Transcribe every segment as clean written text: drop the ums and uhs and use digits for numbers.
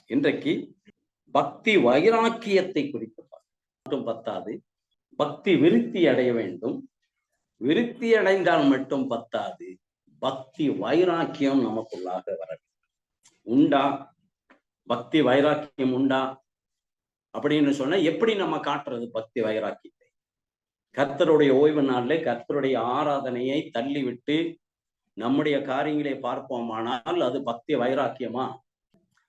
இன்றைக்கு பக்தி வைராக்கியத்தை குறித்து மட்டும் பத்தாது, பக்தி விருத்தி அடைய வேண்டும். விருத்தி அடைந்தால் மட்டும் பத்தாது, பக்தி வைராக்கியம் நமக்குள்ளாக வர வேண்டும். உண்டா பக்தி வைராக்கியம் உண்டா அப்படின்னு சொன்னா எப்படி நம்ம காட்டுறது பக்தி வைராக்கியத்தை? கர்த்தருடைய ஓய்வு நாளிலே கர்த்தருடைய ஆராதனையை தள்ளிவிட்டு நம்முடைய காரியங்களை பார்ப்போமானால் அது பக்தி வைராக்கியமா?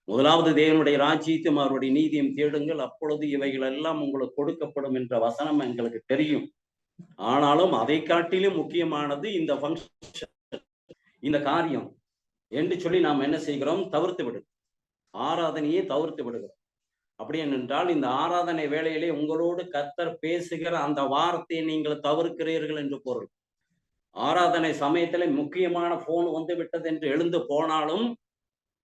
முதலாவது தேவனுடைய ராஜ்யத்தையும் அவருடைய நீதியும் தேடுங்கள், அப்பொழுது இவைகள் எல்லாம் உங்களுக்கு கொடுக்கப்படும் என்ற வசனம் எங்களுக்கு தெரியும். ஆனாலும் அதை காட்டிலும் முக்கியமானது இந்த ஃபங்க்ஷன், இந்த காரியம் என்று சொல்லி நாம் என்ன செய்கிறோம்? தவிர்த்து விடுகிறோம். ஆராதனையை தவிர்த்து விடுகிறோம். அப்படி என்றால் இந்த ஆராதனை வேளையிலே உங்களோடு கர்த்தர் பேசுகிற அந்த வார்த்தையை நீங்கள் தவிர்க்கிறீர்கள் என்று பொருள். ஆராதனை சமயத்துல முக்கியமான போன் வந்து விட்டது என்று எழுந்து போனாலும்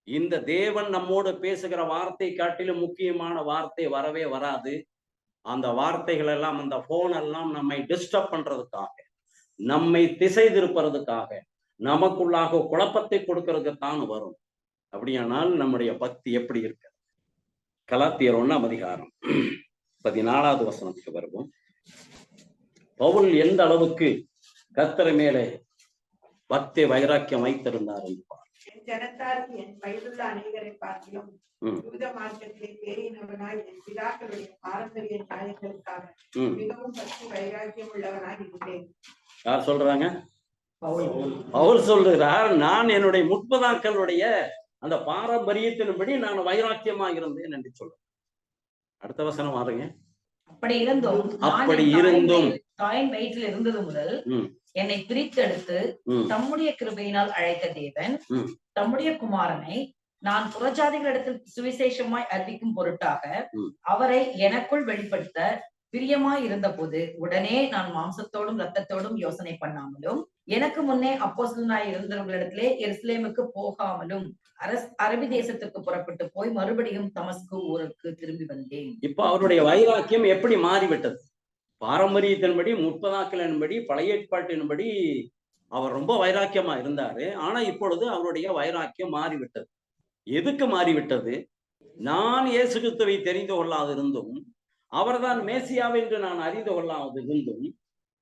இந்த தேவன் நம்மோடு பேசுகிற வார்த்தை காட்டிலும் முக்கியமான வார்த்தை வரவே வராது. அந்த வார்த்தைகள் எல்லாம், அந்த போன் எல்லாம் நம்மை டிஸ்டர்ப் பண்றதுக்காக, நம்மை திசை திருப்புறதுக்காக, நமக்குள்ளாக குழப்பத்தை கொடுக்கறதுக்குத்தான் வரும். அப்படியானால் நம்முடைய பக்தி எப்படி இருக்கு? கலாத்தியர் 1:14 வசனத்துக்கு வருவோம். பவுல் எந்த அளவுக்கு கர்த்தர் மேலே பக்தி வைராக்கியம் வைத்திருந்தார் என்று ஜனத்தாருக்கு என் வயதுள்ள அநேகரை பார்க்கிலும் யூத மார்க்கத்திலே தேறினவனாய் என் பிதாக்களுடைய பாரம்பரிய நியாயங்களுக்காக மிகவும் பக்தி வைராக்கியம் உள்ளவனாய் இருந்தேன். யார் சொல்றாங்க? பவுல் சொல்றார், நான் என்னுடைய முற்பதாக்களுடைய அந்த பாரம்பரியத்தின்படி நான் வைராக்கியமா இருந்தேன் என்று சொல்றேன். அடுத்த வசனம் பாருங்க. அப்படி இருந்தும் தாயின் வயிற்றில் இருந்தது முதல் என்னை பிரித்தெடுத்து தம்முடைய கிருபையினால் அழைத்த தேவன் தம்முடைய குமாரனை நான் புறஜாதிகளிடத்தில் சுவிசேஷமாய் அறிவிக்கும் பொருட்டாக அவரை எனக்குள் வெளிப்படுத்த பிரியமாய் இருந்த போது உடனே நான் மாம்சத்தோடும் இரத்தத்தோடும் யோசனை பண்ணாமலும் எனக்கு முன்னே அப்போஸ்தலனாய் இருந்தவர்களிடத்திலே எருசலேமுக்கு போகாமலும் அரபி தேசத்துக்கு புறப்பட்டு போய் மறுபடியும் தமஸ்கு ஊருக்கு திரும்பி வந்தேன். இப்ப அவருடைய வைராக்கியம் எப்படி மாறிவிட்டது? பாரம்பரியத்தின்படி, முற்பதாக்களின்படி, பழைய ஏற்பாட்டின்படி அவர் ரொம்ப வைராக்கியமா இருந்தாரு. ஆனா இப்பொழுது அவருடைய வைராக்கியம் மாறிவிட்டது. எதுக்கு மாறிவிட்டது? நான் இயேசு கிறிஸ்துவை தெரிந்து கொள்ளாது இருந்தும், அவர்தான் மேசியாவை என்று நான் அறிந்து கொள்ளாது இருந்தும்,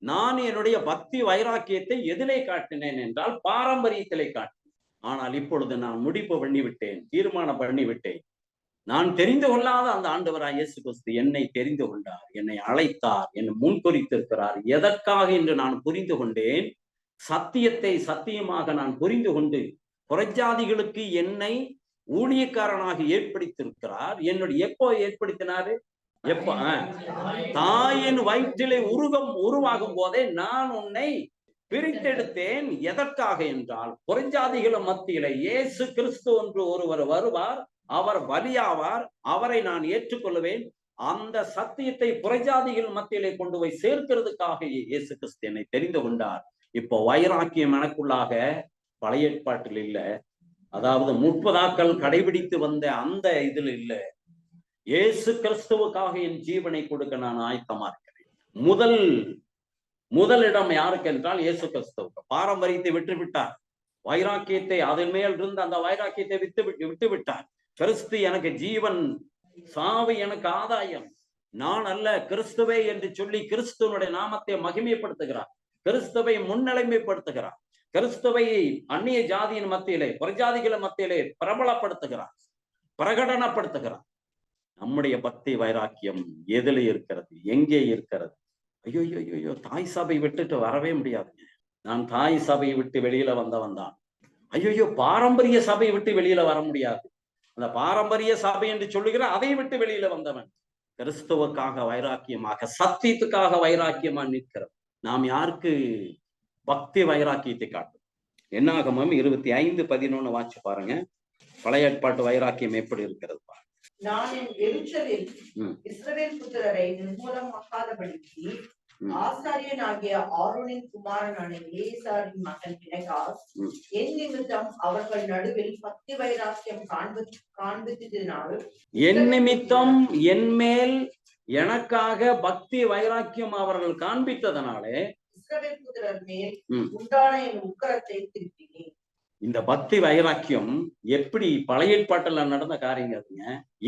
நான் என்னுடைய பக்தி வைராக்கியத்தை எதிலே காட்டினேன் என்றால் பாரம்பரியத்திலே காட்டினேன். ஆனால் இப்பொழுது நான் முடிப்பு பண்ணிவிட்டேன், தீர்மானம் பண்ணிவிட்டேன். நான் தெரிந்து கொள்ளாத அந்த ஆண்டவராய் இயேசு கிறிஸ்து என்னை தெரிந்து கொண்டார், என்னை அழைத்தார், என்னை முன்குறித்திருக்கிறார். எதற்காக என்று நான் புரிந்து கொண்டேன். சத்தியத்தை சத்தியமாக நான் புரிந்து கொண்டு புறஜாதிகளுக்கு என்னை ஊழியக்காரனாக ஏற்படுத்தியிருக்கிறார். என்னுடைய எப்போ ஏற்படுத்தினாரு? எப்ப தாயின் வயிற்றிலே உருவாகும் போதே நான் உன்னை பிரித்தெடுத்தேன். எதற்காக என்றால் புறஜாதிகள மத்தியிலே இயேசு கிறிஸ்து என்று ஒருவர் வருவார், அவர் பலியாவார், அவரை நான் ஏற்றுக்கொள்வேன். அந்த சத்தியத்தை புறஜாதிகள் மத்தியிலே கொண்டு போய் சேர்க்கிறதுக்காக இயேசு கிறிஸ்து என்னை தெரிந்து கொண்டார். இப்போ வைராக்கியம் எனக்குள்ளாக பழைய ஏற்பாட்டில் இல்ல, அதாவது முற்பதாக்கள் கடைபிடித்து வந்த அந்த இதில் இல்ல. இயேசு கிறிஸ்துவுக்காக என் ஜீவனை கொடுக்க நான் ஆயத்தமா இருக்கிறேன். முதலிடம் யாருக்கு என்றால் இயேசு கிறிஸ்துவுக்கு. பாரம்பரியத்தை விட்டுவிட்டார், வைராக்கியத்தை அதன் மேல் இருந்து அந்த வைராக்கியத்தை விட்டு விட்டார். கிறிஸ்து எனக்கு ஜீவன், சாவு எனக்கு ஆதாயம், நான் அல்ல கிறிஸ்துவே என்று சொல்லி கிறிஸ்துவனுடைய நாமத்தை மகிமைப்படுத்துகிறார், கிறிஸ்துவை முன்னிலைமைப்படுத்துகிறார், கிறிஸ்துவை அந்நிய ஜாதியின் மத்தியிலே, புறஜாதிகள் மத்தியிலே பிரபலப்படுத்துகிறார், பிரகடனப்படுத்துகிறார். நம்முடைய பக்தி வைராக்கியம் எதில் இருக்கிறது? எங்கே இருக்கிறது? ஐயோ ஐயோ ஐயோ, தாய் சபை விட்டுட்டு வரவே முடியாதுங்க. நான் தாய் சபையை விட்டு வெளியில வந்தவன் தான். ஐயோ, பாரம்பரிய சபையை விட்டு வெளியில வர முடியாது. அந்த பாரம்பரிய சபை என்று சொல்லுகிற அதை விட்டு வெளியில வந்தவன். கிறிஸ்துவுக்காக வைராக்கியமாக, சத்தியத்துக்காக வைராக்கியமா நிற்கிறது. நாம் யாருக்கு பக்தி வைராக்கியத்தை காட்டும்? என்னாகமம் 25:11 வாட்சி பாருங்க. பழைய ஏற்பாட்டு வைராக்கியம் எப்படி இருக்கிறது பாருங்க. நான் என் எருசலேமில் இஸ்ரவேல் புத்திரரை நிர்மூலமாக்காதபடிக்கு ஆசாரியனாகிய ஆரோனின் குமாரனான எலியாசாரின் மகன் பினெகாஸ் என் நிமித்தம் அவர்கள் நடுவில் பக்தி வைராக்கியம் காண்பித்ததினால், என் நிமித்தம் என் மேல் எனக்காக பக்தி வைராக்கியம் அவர்கள் காண்பித்ததனாலே இஸ்ரவேல் புத்திரர் மேல் உண்டான என் உக்கரத்தை திருப்பினேன். இந்த பக்தி வைராக்கியம் எப்படி பழைய ஏற்பாட்டுல நடந்த காரியங்க.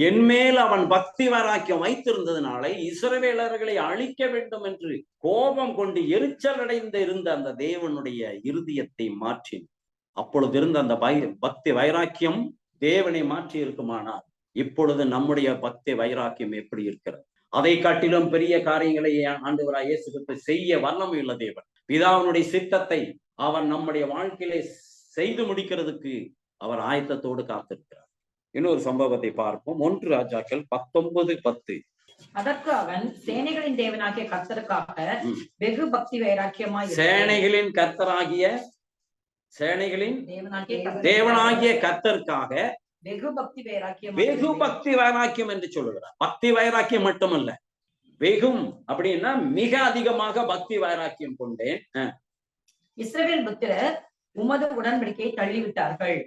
என்மேல் அவன் பக்தி வைராக்கியம் வைத்திருந்ததுனால இஸ்ரவேலர்களை அழிக்க வேண்டும் என்று கோபம் கொண்டு எரிச்சல் அடைந்து இருந்த அந்த தேவனுடைய இருதயத்தை மாற்றி, அப்பொழுது இருந்த அந்த பக்தி வைராக்கியம் தேவனை மாற்றி இருக்குமானால் இப்பொழுது நம்முடைய பக்தி வைராக்கியம் எப்படி இருக்கிறது? அதை காட்டிலும் பெரிய காரியங்களை ஆண்டவராய் இயேசு கிறிஸ்து செய்ய வல்லமை உள்ள தேவன். பிதாவினுடைய சித்தத்தை அவர் நம்முடைய வாழ்க்கையிலே செய்து முடிக்கிறதுக்கு அவர் ஆயத்தத்தோடு காத்திருக்கிறார். இன்னொரு சம்பவத்தை பார்ப்போம். 1 ராஜாக்கள் 19:10. அதற்கு அவன் சேனைகளின் தேவனாகிய கர்த்தருக்காக வெகு பக்தி வைராக்கியமாய் சேனைகளின் கர்த்தராகிய தேவனாகிய கர்த்தருக்காக வெகு பக்தி வைராக்கியம் என்று சொல்லுகிறார். பக்தி வைராக்கியம் மட்டுமல்ல, வெகும் அப்படின்னா மிக அதிகமாக பக்தி வைராக்கியம் கொண்டேன். இஸ்ரவேல் புத்திரர் உமது உடன்படிக்கையை தள்ளிவிட்டார்கள்,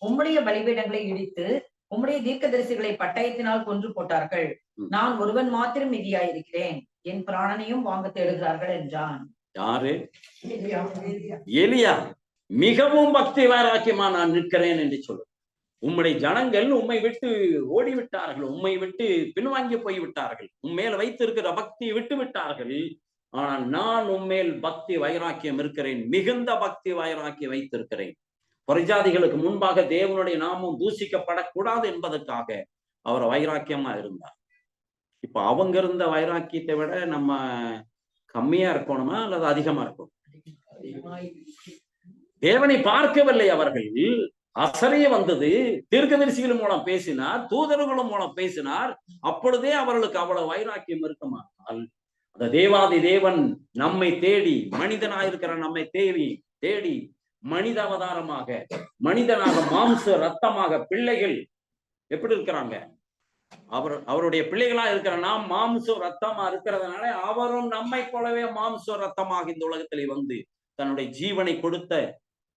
உம்முடைய பலிபீடங்களை இடித்து உம்முடைய தீர்க்கதரிசிகளை பட்டயத்தினால் கொன்று போட்டார்கள். நான் ஒருவன் மாத்திரம் மீதியாயிருக்கிறேன், என் பிராணனையும் வாங்க தேடுகிறார்கள் என்றான். யாரு? எலியா. மிகவும் பக்தி வைராக்கியமா நான் நிற்கிறேன் என்று சொல்லு. உம்முடைய ஜனங்கள் உம்மை விட்டு ஓடிவிட்டார்கள், உம்மை விட்டு பின்வாங்கி போய்விட்டார்கள், உண்மையில வைத்திருக்கிற பக்தியை விட்டு விட்டார்கள். ஆனால் நான் உண்மையில் பக்தி வைராக்கியம் இருக்கிறேன், மிகுந்த பக்தி வைராக்கியம் வைத்திருக்கிறேன். பிரஜாதிகளுக்கு முன்பாக தேவனுடைய நாமம் தூசிக்கப்படக்கூடாது என்பதற்காக அவர் வைராக்கியமா இருந்தார். இப்ப அவங்க இருந்த வைராக்கியத்தை விட நம்ம கம்மியா இருக்கணுமா அல்லது அதிகமா இருக்கணும்? தேவனை பார்க்கவில்லை அவர்கள். அசரிய வந்தது, தீர்க்கதரிசிகள் மூலம் பேசினார், தூதர்களும் மூலம் பேசினார். அப்பொழுதே அவர்களுக்கு அவ்வளவு வைராக்கியம் இருக்குமானால் அந்த தேவாதி தேவன் நம்மை தேடி, மனிதனாயிருக்கிற நம்மை தேடி மனித அவதாரமாக, மனிதனாக, மாம்ச ரத்தமாக, பிள்ளைகள் எப்படி இருக்கிறாங்க? அவருடைய பிள்ளைகளா இருக்கிற நாம் மாம்ச ரத்தமா இருக்கிறதுனால அவரும் நம்மை போலவே மாம்ச ரத்தமாக இந்த உலகத்திலே வந்து தன்னுடைய ஜீவனை கொடுத்த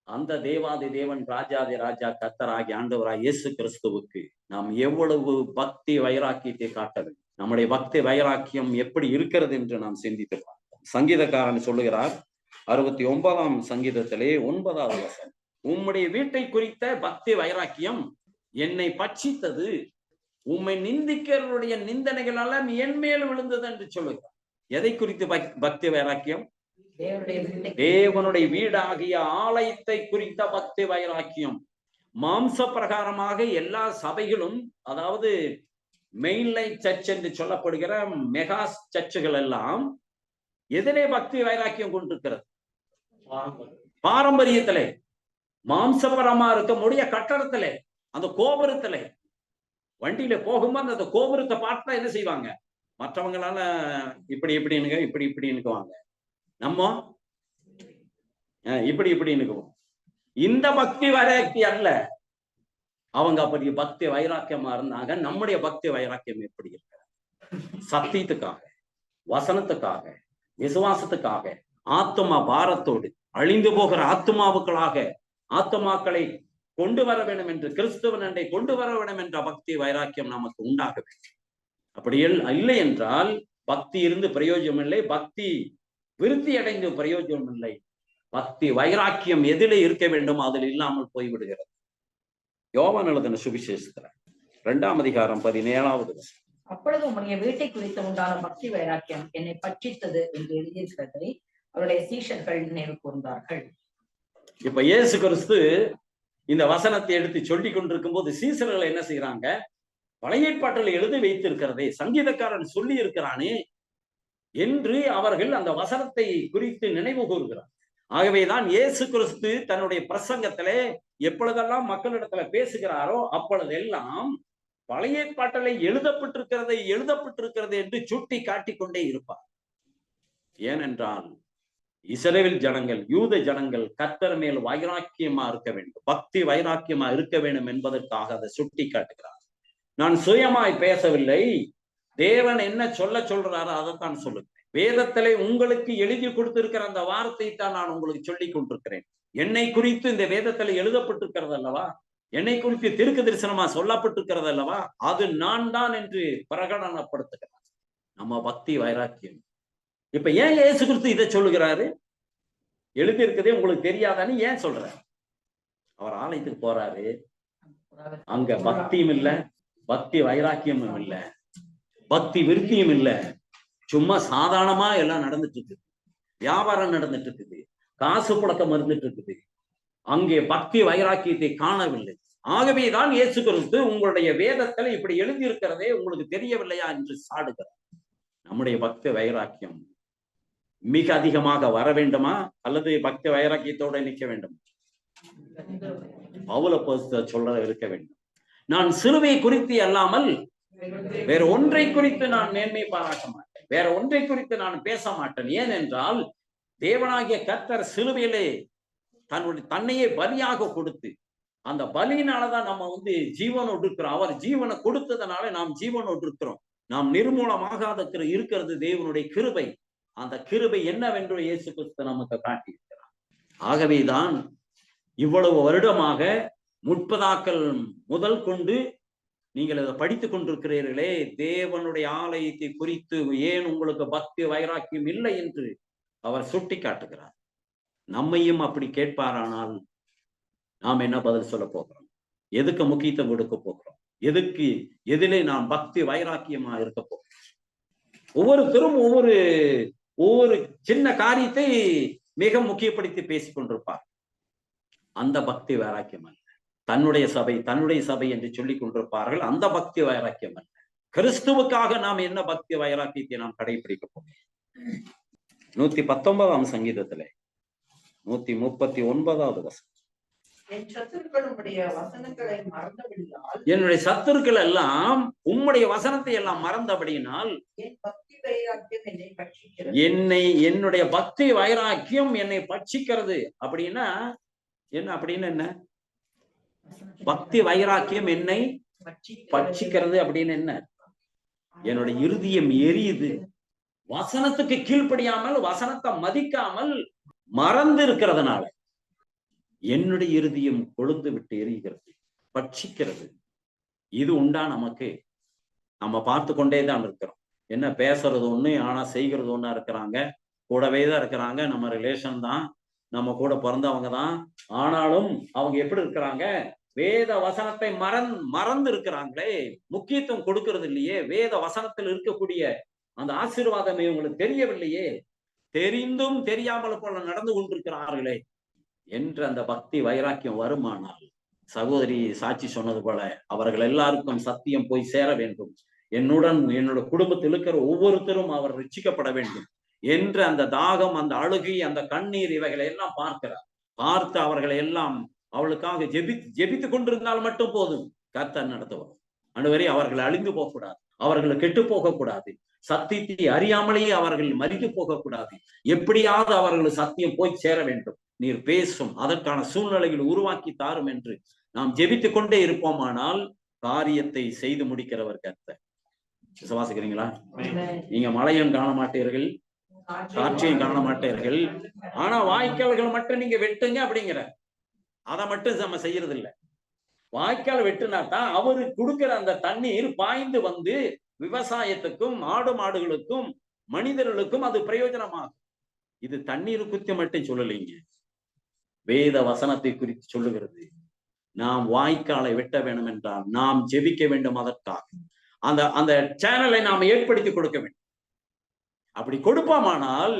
அந்த தேவாதி தேவன், ராஜாதி ராஜா, கர்த்தராகி ஆண்டவராய் இயேசு கிறிஸ்துவுக்கு நாம் எவ்வளவு பக்தி வைராக்கியத்தை காட்ட வேண்டும். நம்முடைய பக்தி வைராக்கியம் எப்படி இருக்கிறது என்று நாம் சிந்தித்து பார்ப்போம். சங்கீதக்காரன் சொல்லுகிறார் 69ஆம் சங்கீதத்திலே 9வது வசனம், உம்முடைய வீட்டை குறித்த பக்தி வைராக்கியம் என்னை பட்சித்தது, உம்மை நிந்திக்கிறவருடைய நிந்தனைகளால என் மேல் விழுந்தது என்று சொல்லுகிறார். எதை குறித்து பக்தி வைராக்கியம்? தேவனுடைய வீடாகிய ஆலயத்தை குறித்த பக்தி வைராக்கியம். மாம்ச பிரகாரமாக எல்லா சபைகளும், அதாவது மெயின்லைன் சர்ச் என்று சொல்லப்படுகிற மெகா சர்ச்சுகள் எல்லாம் எதிலே பக்தி வைராக்கியம் கொண்டிருக்கிறது? பாரம்பரியத்திலே, மாம்சபரமா இருக்கக்கூடிய கட்டடத்திலே, அந்த கோபுரத்திலே, வண்டியில போகும்போது அந்த கோபுரத்தை பார்த்தா என்ன செய்வாங்க? மற்றவங்களால இப்படி நிற்குவாங்க, நம்ம இப்படி நிற்குவோம். இந்த பக்தி வைராக்கி அல்ல. அவங்க அப்படி பக்தி வைராக்கியமா இருந்தாங்க. நம்முடைய பக்தி வைராக்கியம் எப்படி இருக்கிற? சத்தியத்துக்காக, வசனத்துக்காக, விசுவாசத்துக்காக, ஆத்மா பாரத்தோடு அழிந்து போகிற ஆத்மாக்களை கொண்டு வர வேண்டும் என்று, கிறிஸ்துவன் அண்டை கொண்டு வர வேண்டும் என்ற பக்தி வைராக்கியம் நமக்கு உண்டாக வேண்டும். அப்படி இல்லை என்றால் பக்தி இருந்து பிரயோஜனம் இல்லை, பக்தி விருத்தி அடைந்து பிரயோஜனம் இல்லை. பக்தி வைராக்கியம் எதிலே இருக்க வேண்டும் அதில் இல்லாமல் போய்விடுகிறது. யோவான் எழுதின சுவிசேஷத்துல 2ஆம் அதிகாரம் 17வது வசனம், அப்பொழுது உம்முடைய வீட்டை குறித்து உண்டான பக்தி வைராக்கியம் என்னை பட்சித்தது என்று எழுதியிருக்கிறதை அவருடைய சீஷர்கள் நினைவு கூர்ந்தார்கள். இப்ப இயேசு கிறிஸ்து இந்த வசனத்தை எடுத்து சொல்லி கொண்டிருக்கும் போது சீஷர்கள் என்ன செய்யறாங்க? பழைய ஏற்பாட்டில் எழுதி வைத்திருக்கிறதே, சங்கீதக்காரன் சொல்லி இருக்கிறானே என்று அவர்கள் அந்த வசனத்தை குறித்து நினைவு கூறுகிறார். ஆகவேதான் இயேசு கிறிஸ்து தன்னுடைய பிரசங்கத்திலே எப்பொழுதெல்லாம் மக்களிடத்துல பேசுகிறாரோ அப்பொழுதெல்லாம் பழைய ஏற்பாட்டிலே எழுதப்பட்டிருக்கிறது என்று சுட்டி காட்டிக் கொண்டே இருப்பார். ஏனென்றால் இஸ்ரவேல் ஜனங்கள், யூத ஜனங்கள் கர்த்தர் மேல் வைராக்கியமா இருக்க வேண்டும், பக்தி வைராக்கியமா இருக்க வேண்டும் என்பதற்காக அதை சுட்டி காட்டுகிறார். நான் சுயமாய் பேசவில்லை, தேவன் என்ன சொல்றாரோ அதைத்தான் சொல்லுகிறேன். வேதத்திலே உங்களுக்கு எழுதி கொடுத்திருக்கிற அந்த வார்த்தை தான் நான் உங்களுக்கு சொல்லி கொண்டிருக்கிறேன். என்னை குறித்து இந்த வேதத்துல எழுதப்பட்டிருக்கிறது அல்லவா, என்னை குறித்து தீர்க்க தரிசனமா சொல்லப்பட்டிருக்கிறது அல்லவா, அது நான் தான் என்று பிரகடனப்படுத்துகிறார். நம்ம பக்தி வைராக்கியம். இப்ப ஏன் இயேசு கிறிஸ்து இதை சொல்லுகிறாரு? எழுதி இருக்கதே உங்களுக்கு தெரியாதான்னு ஏன் சொல்றாரு? அவர் ஆலயத்துக்கு போறாரு, அங்க பக்தியும் இல்ல, பக்தி வைராக்கியமும் இல்ல, பக்தி விருத்தியும் இல்ல. சும்மா சாதாரணமா எல்லாம் நடந்துட்டு இருக்குது. வியாபாரம் நடந்துட்டு இருக்குது, காசு புழக்கம் இருந்துட்டு இருக்குது. அங்கே பக்தி வைராக்கியத்தை காணவில்லை. ஆகவேதான் இயேசு கிறிஸ்து உங்களுடைய வேதத்துல இப்படி எழுதியிருக்கிறதே உங்களுக்கு தெரியவில்லையா என்று சாடுகிறார். நம்முடைய பக்தி வைராக்கியம் மிக அதிகமாக வர வேண்டுமா அல்லது பக்தி வைராக்கியத்தோட நிற்க வேண்டும்? பவுல் அப்போஸ்தலர் சொல்ற இருக்க வேண்டும். நான் சிலுவை குறித்து அல்லாமல் வேற ஒன்றை குறித்து நான் மேன்மை பாராட்ட மாட்டேன், வேற ஒன்றை குறித்து நான் பேச மாட்டேன். ஏனென்றால் தேவனாகிய கர்த்தர் சிலுவையிலே தன்னையே பலியாக கொடுத்து, அந்த பலியினாலதான் நம்ம ஜீவனோடு இருக்கிறோம். அவர் ஜீவனை கொடுத்ததுனால நாம் ஜீவனோடு இருக்கிறோம். நாம் நிர்மூலமாகாத இருக்கிறது தேவனுடைய கிருபை. அந்த கிருபை என்னவென்று இயேசு கிறிஸ்து நமக்கு காட்டியிருக்கிறார். ஆகவேதான் இவ்வளவு வருடமாக முற்பதாக்கள் முதல் கொண்டு நீங்கள் அதை படித்துக் கொண்டிருக்கிறீர்களே, தேவனுடைய ஆலயத்தை குறித்து ஏன் உங்களுக்கு பக்தி வைராக்கியம் இல்லை என்று அவர் சுட்டி காட்டுகிறார். நம்மையும் அப்படி கேட்பாரானால் நாம் என்ன பதில் சொல்ல போகிறோம்? எதுக்கு முக்கியத்துவம் கொடுக்க போகிறோம்? எதிலே நாம் பக்தி வைராக்கியமா இருக்க போகிறோம்? ஒவ்வொருத்தரும் ஒவ்வொரு சின்ன காரியத்தை மிக முக்கியப்படுத்தி பேசிக் கொண்டிருப்பார். அந்த பக்தி வைராக்கியம் அல்ல. தன்னுடைய சபை என்று சொல்லிக் கொண்டிருப்பார்கள். அந்த பக்தி வைராக்கியம் அல்ல. கிறிஸ்துவுக்காக நாம் என்ன பக்தி வைராக்கியத்தை நாம் கடைபிடிக்க போகிறோம்? 119ஆம் சங்கீதத்திலே 139வது வசனம், என்னுடைய சத்துருக்கள் எல்லாம் உம்முடைய வசனத்தை எல்லாம் மறந்தபடியினால் என்னுடைய பக்தி வைராக்கியம் என்னை பட்சிக்கிறது. அப்படின்னா என்ன? பக்தி வைராக்கியம் என்னை பட்சிக்கிறது அப்படின்னு என்ன? என்னுடைய இருதயம் எரியுது. வசனத்துக்கு கீழ்ப்படியாமல், வசனத்தை மதிக்காமல் மறந்து இருக்கிறதுனால என்னுடைய இருதயம் கொழுந்து விட்டு எரிகிறது, பட்சிக்கிறது. இது உண்டா நமக்கு? நம்ம பார்த்து கொண்டேதான் இருக்கிறோம். என்ன பேசுறது ஒண்ணு, ஆனா செய்கிறது ஒண்ணா இருக்கிறாங்க. கூடவே தான் இருக்கிறாங்க, நம்ம ரிலேஷன் தான், நம்ம கூட பிறந்தவங்க தான். ஆனாலும் அவங்க எப்படி இருக்கிறாங்க? வேத வசனத்தை மறந்து இருக்கிறாங்களே, முக்கியத்துவம் கொடுக்கிறது இல்லையே. வேத வசனத்தில் இருக்கக்கூடிய அந்த ஆசீர்வாதமே உங்களுக்கு தெரியவில்லையே, தெரிந்தும் தெரியாமல் போல நடந்து கொண்டிருக்கிறார்களே என்று அந்த பக்தி வைராக்கியம் வருமானால், சகோதரி சாட்சி சொன்னது போல, அவர்கள் எல்லாருக்கும் சத்தியம் போய் சேர வேண்டும், என்னோட குடும்பத்தில் இருக்கிற ஒவ்வொருத்தரும் அவர் ரட்சிக்கப்பட வேண்டும் என்று அந்த தாகம், அந்த அழுகை, அந்த கண்ணீர் இவைகளை எல்லாம் பார்த்து அவர்களை எல்லாம் அவளுக்காக ஜெபித்து கொண்டிருந்தால் மட்டும் போதும். கர்த்தர் நடத்துவார். அன்றுவரை அவர்கள் அழிந்து போகக்கூடாது, அவர்கள் கெட்டு போகக்கூடாது, சத்தியத்தை அறியாமலேயே அவர்கள் மறித்து போகக்கூடாது. எப்படியாவது அவர்கள் சத்தியம் போய் சேர வேண்டும். நீர் பேசும், அதற்கான சூழ்நிலைகள் உருவாக்கி தாரும் என்று நாம் ஜெபித்துக் கொண்டே இருப்போமானால் காரியத்தை செய்து முடிக்கிறவர் கர்த்தர். விசுவாசிக்கிறீங்களா? நீங்க மழையும் காண மாட்டீர்கள், காட்சியும் காண மாட்டீர்கள், ஆனா வாய்க்கால்கள் மட்டும் நீங்க வெட்டுங்க அப்படிங்கிற, அதை மட்டும் நம்ம செய்யறது இல்லை. வாய்க்கால் வெட்டுனாதான் அவரு கொடுக்கிற அந்த தண்ணீர் பாய்ந்து வந்து விவசாயத்துக்கும், ஆடு மாடுகளுக்கும், மனிதர்களுக்கும் அது பிரயோஜனமாகும். இது தண்ணீர் குறித்து மட்டும் சொல்லலைங்க, வேத வசனத்தை குறித்து சொல்லுகிறது. நாம் வாய்க்காலை வெட்ட வேண்டும் என்றால் நாம் ஜெபிக்க வேண்டும். அதற்காக அந்த சேனலை நாம் ஏற்படுத்தி கொடுக்க வேண்டும். அப்படி கொடுப்போமானால்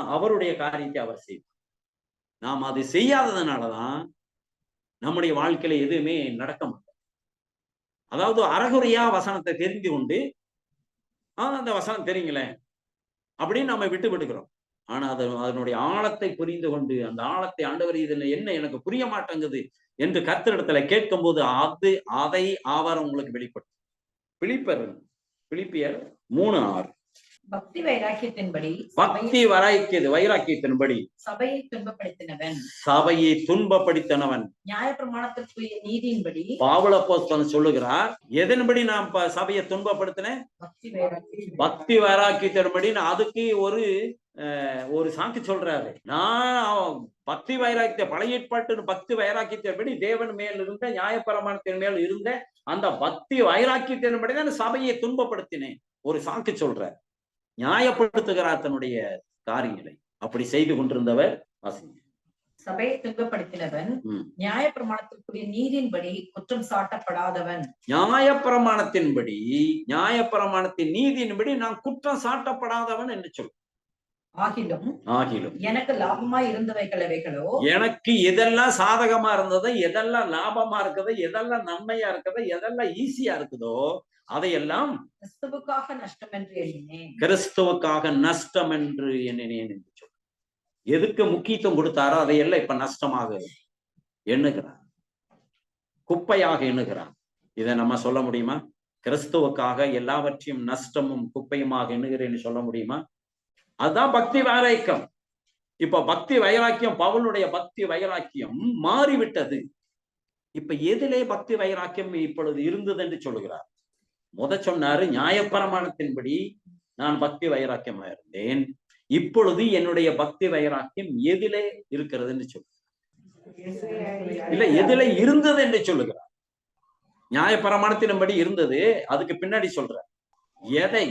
அவருடைய காரியத்தை அவர் செய்வார். நாம் அதை செய்யாததுனாலதான் நம்முடைய வாழ்க்கையில எதுவுமே நடக்க மாட்டோம். அதாவது அறகுறையா வசனத்தை தெரிந்து கொண்டு அந்த வசனம் தெரியுங்களே அப்படின்னு நம்ம விட்டு விடுகிறோம். ஆனா அதனுடைய ஆழத்தை புரிந்து கொண்டு, அந்த ஆழத்தை ஆண்டவர் இதுல என்ன எனக்கு புரிய மாட்டேங்குது என்று கர்த்தரிடத்துல கேட்கும் போது அதை அவர் உங்களுக்கு வெளிப்படுத்தும். பிலிப்பியர் 3:6. பக்தி வைராக்கியத்தின்படி சபையை துன்பப்படுத்தினவன் நியாயப்பிரமாணத்திற்குரிய நீதியின்படி பவுல் அப்போஸ்தலன் சொல்லுகிறார். எதன்படி நாம் சபையை துன்பப்படுத்தினேன்? பக்தி வைராக்கியத்தின்படி. அதுக்கு ஒரு சாக்கு சொல்றாரு. நான் பக்தி வைராக்கிய பழைய ஏற்பாட்டு பக்தி வைராக்கியத்தின்படி தேவன் மேல் இருந்த, நியாயப்பிரமாணத்தின் மேல் இருந்த அந்த பக்தி வைராக்கியத்தின்படி தான் சபையை துன்பப்படுத்தினேன். ஒரு சாக்கு சொல்றார், நியாயப்படுத்துகிறார் தன்னுடைய காரியங்களை. அப்படி செய்து கொண்டிருந்தவர் வாசிங்க. சபையை துன்பப்படுத்தினவன் நியாயப்பிரமாணத்திற்குரிய நீதியின்படி குற்றம் சாட்டப்படாதவன். நியாயப்பிரமாணத்தின் நீதியின்படி நான் குற்றம் சாட்டப்படாதவன் என்று சொல். ஆகிலும் எனக்கு லாபமாய் இருந்தவைகள் எவைகளோ, எனக்கு எதெல்லாம் சாதகமா இருந்ததோ, எதெல்லாம் லாபமா இருக்குதோ, எதெல்லாம் நன்மையா இருக்குதோ, எதெல்லாம் ஈஸியா இருக்குதோ அதையெல்லாம் கிறிஸ்துவுக்காக நஷ்டம் என்று எண்ணினேன். கிறிஸ்துவுக்காக நஷ்டம் என்று எண்ணினேன் என்று சொல். எதுக்கு முக்கியத்துவம் கொடுத்தாரோ அதையெல்லாம் இப்ப நஷ்டமாக எண்ணுகிறார், குப்பையாக எண்ணுகிறார். இதை நம்ம சொல்ல முடியுமா? கிறிஸ்துவுக்காக எல்லாவற்றையும் நஷ்டமும் குப்பையுமாக எண்ணுகிறேன்னு சொல்ல முடியுமா? அதுதான் பக்தி வைராக்கியம். இப்ப பக்தி வைராக்கியம், பவுலுடைய பக்தி வைராக்கியம் மாறிவிட்டது. இப்ப எதிலே பக்தி வைராக்கியம் இப்பொழுது இருந்தது என்று சொல்லுகிறார். சொன்னாரு நியாயப்பிரமாணத்தின்படி நான் பக்தி வைராக்கியமா இருந்தேன். இப்பொழுது என்னுடைய பக்தி வைராக்கியம் எதிலே இருக்கிறது என்று சொல்லுகிறார். இல்ல, எதிலே இருந்தது என்று சொல்லுகிறார். நியாயப்பிரமாணத்தின்படி இருந்தது, அதுக்கு பின்னாடி சொல்ற எதை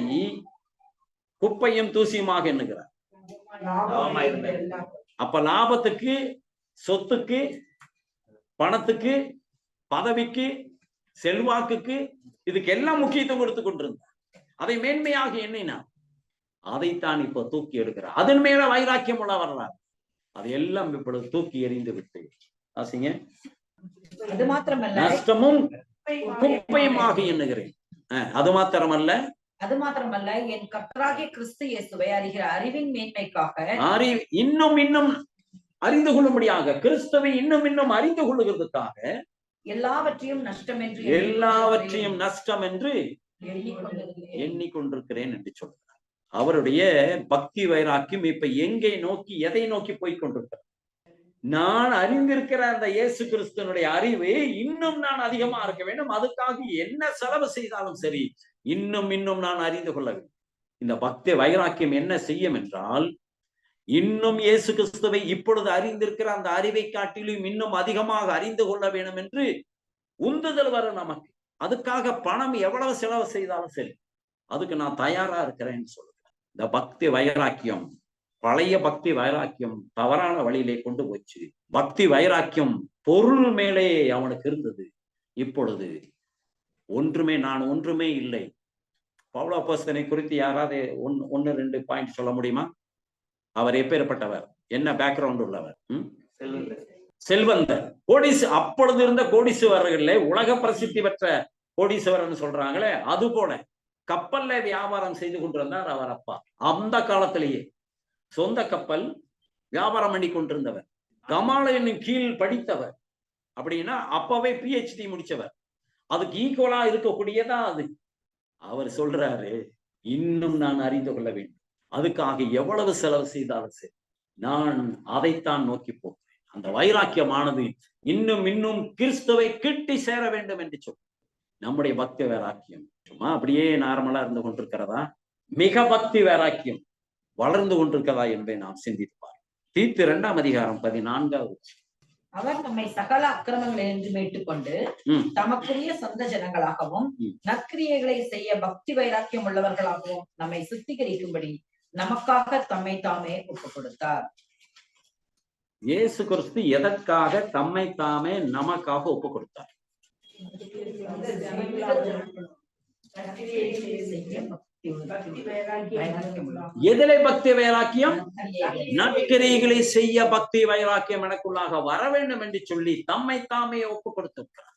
குப்பையும் தூசியுமாக எண்ணுகிறார். அப்ப லாபத்துக்கு, சொத்துக்கு, பணத்துக்கு, பதவிக்கு, செல்வாக்குக்கு, இதுக்கு எல்லாம் முக்கியத்துவம் கொடுத்து கொண்டிருந்தார். அதை மேன்மையாக எண்ணினார். அதைத்தான் இப்ப தூக்கி எடுக்கிறார். அதன் மேல வைராக்கியம் உள்ள வர்றார். அதையெல்லாம் இப்பொழுது தூக்கி எறிந்து விட்டு ஆசிங்க. அது மாத்திரமல்ல, நஷ்டமும் குப்பையுமாக எண்ணுகிறேன். அது மாத்திரமல்ல, என் கர்த்தராகிய கிறிஸ்து இயேசுவை அறிகிற அறிவின் மேன்மைக்காக, இன்னும் அறிந்து கொள்ளும்படியாக, கிறிஸ்துவை இன்னும் அறிந்து கொள்ளுகிறதுக்காக எல்லாவற்றையும் நஷ்டம் என்று எண்ணிக்கொண்டிருக்கிறேன் என்று சொல்றார். அவருடைய பக்தி வைராக்கியம் இப்ப எங்கே நோக்கி, எதை நோக்கி போய்கொண்டிருக்கிறார்? நான் அறிந்திருக்கிற அந்த இயேசு கிறிஸ்துவனுடைய அறிவு இன்னும் நான் அதிகமா இருக்க வேண்டும். அதுக்காக என்ன செலவு செய்தாலும் சரி, இன்னும் நான் அறிந்து கொள்ள வேண்டும். இந்த பக்தி வைராக்கியம் என்ன செய்யும் என்றால், இன்னும் இயேசு கிறிஸ்துவை இப்பொழுது அறிந்திருக்கிற அந்த அறிவை காட்டிலும் இன்னும் அதிகமாக அறிந்து கொள்ள வேண்டும் என்று உந்துதல் வரும் நமக்கு. அதுக்காக பணம் எவ்வளவு செலவு செய்தாலும் சரி, அதுக்கு நான் தயாரா இருக்கிறேன்னு சொல்லுறேன். இந்த பக்தி வைராக்கியம், பழைய பக்தி வைராக்கியம் தவறான வழியிலே கொண்டு போச்சு. பக்தி வைராக்கியம் பொருள் மேலே அவனுக்கு இருந்தது. இப்பொழுது நான் ஒன்றுமே இல்லை. பவுல் அப்போஸ்தலனை குறித்து யாராவது ஒன்னு ரெண்டு பாயிண்ட் சொல்ல முடியுமா? அவர் எப்பேற்பட்டவர், என்ன பேக்ரவுண்ட் உள்ளவர்? செல்வந்தர், அப்பொழுது இருந்த கோடீஸ்வரர்களே, உலக பிரசித்தி பெற்ற கோடீஸ்வரன் சொல்றாங்களே, அது போல கப்பல்ல வியாபாரம் செய்து கொண்டிருந்தார் அவர் அப்பா. அந்த காலத்திலேயே சொந்த கப்பல் வியாபாரம் பண்ணி கொண்டிருந்தவர், கமாலியனின் கீழ் படித்தவர். அப்படின்னா அப்பவே PhD முடிச்சவர். அதுக்கு ஈக்குவலா இருக்கக்கூடியதான் அது. அவர் சொல்றாரு, இன்னும் நான் அறிந்து கொள்ள வேண்டும். அதுக்காக எவ்வளவு செலவு செய்தாலும் சரி, நான் அதைத்தான் நோக்கி போகிறேன். அந்த வைராக்கியமானது இன்னும் கிறிஸ்துவை கிட்டி சேர வேண்டும் என்று சொல்லி, நம்முடைய பக்தி வைராக்கியம் சும்மா அப்படியே நார்மலா இருந்து கொண்டிருக்கிறதா? மிக பக்தி வைராக்கியம் வளர்ந்து கொண்டிருக்கிறதா என்பதை நாம் சிந்திப்பார். தீத்து 2ஆம் அதிகாரம் 14வது. அவர் நம்மை சகல அக்கிரமங்கள் என்று மீட்டுக்கொண்டு தமக்குரிய சொந்த ஜனங்களாகவும் நற்கிரியைகளை செய்ய பக்தி வைராக்கியம் உள்ளவர்களாகவும் நம்மை சுத்திகரிக்கும்படி நமக்காக தம்மை தாமே ஒப்புக் கொடுத்தார். இயேசு கிறிஸ்து எதற்காக தம்மை தாமே நமக்காக ஒப்புக் கொடுத்தார்? எதிலே பக்தி வைராக்கியம்? நற்கிரியைகளை செய்ய பக்தி வைராக்கியம் எனக்குள்ளாக வர வேண்டும் என்று சொல்லி தம்மை தாமே ஒப்புக் கொடுத்திருக்கிறார்.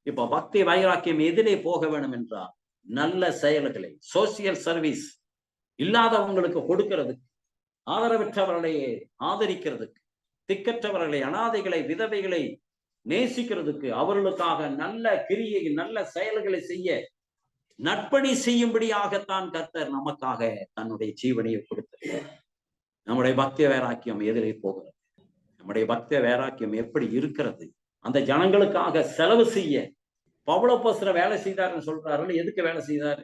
இப்ப பக்தி வைராக்கியம் எதிலே போக வேண்டும் என்றால், நல்ல செயல்களை, சோசியல் சர்வீஸ் இல்லாதவங்களுக்கு கொடுக்கிறதுக்கு, ஆதரவற்றவர்களை ஆதரிக்கிறதுக்கு, திக்கற்றவர்களை, அனாதைகளை, விதவைகளை நேசிக்கிறதுக்கு, அவர்களுக்காக நல்ல கிரியை, நல்ல செயல்களை செய்ய, நற்பணி செய்யும்படியாகத்தான் கர்த்தர் நமக்காக தன்னுடைய ஜீவனையை கொடுத்தார். நம்முடைய பக்தி வைராக்கியம் எதிரே போகிறது? நம்முடைய பக்தி வைராக்கியம் எப்படி இருக்கிறது? அந்த ஜனங்களுக்காக செலவு செய்ய பவுல் அப்போஸ்தலர் வேலை செய்தார்னு சொல்றாரு. எதுக்கு வேலை செய்தாரு?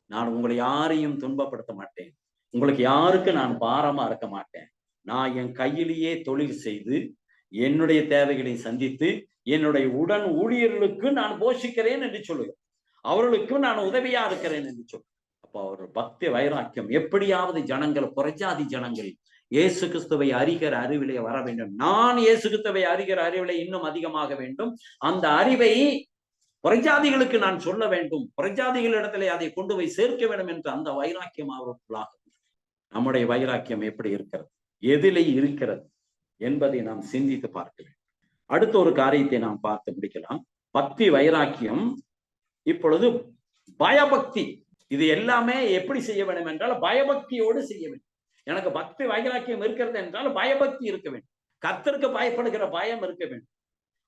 நான் உங்களை யாரையும் துன்பப்படுத்த மாட்டேன், உங்களுக்கு யாருக்கு நான் பாரமா இருக்க மாட்டேன், நான் என் கையிலேயே தொழில் செய்து என்னுடைய தேவைகளை சந்தித்து என்னுடைய உடன் ஊழியர்களுக்கு நான் போஷிக்கிறேன் என்று சொல்லுகிறேன், அவர்களுக்கும் நான் உதவியா இருக்கிறேன் என்று சொல்லு. அப்போ அவர் பக்தி வைராக்கியம் எப்படியாவது ஜனங்கள், புறஜாதி ஜனங்கள் இயேசு கிறிஸ்துவை அறிகிற அறிவிலே வர வேண்டும். நான் இயேசு கிறிஸ்துவை அறிகிற அறிவிலே இன்னும் அதிகமாக வேண்டும். அந்த அறிவை புறஜாதிகளுக்கு நான் சொல்ல வேண்டும், புறஜாதிகளிடத்திலே அதை கொண்டு போய் சேர்க்க வேண்டும் என்ற அந்த வைராக்கியம் அவருக்குள்ளாக. நம்முடைய வைராக்கியம் எப்படி இருக்கிறது, எதிலே இருக்கிறது என்பதை நாம் சிந்தித்து பார்க்க வேண்டும். அடுத்த ஒரு காரியத்தை நாம் பார்த்து முடிக்கலாம். பக்தி வைராக்கியம், இப்பொழுது பயபக்தி. இது எல்லாமே எப்படி செய்ய வேண்டும் என்றால் பயபக்தியோடு செய்ய வேண்டும். எனக்கு பக்தி வைராக்கியம் இருக்கிறது என்றால் பயபக்தி இருக்க வேண்டும். கர்த்தருக்கு பயப்படுகிற பயம் இருக்க வேண்டும்.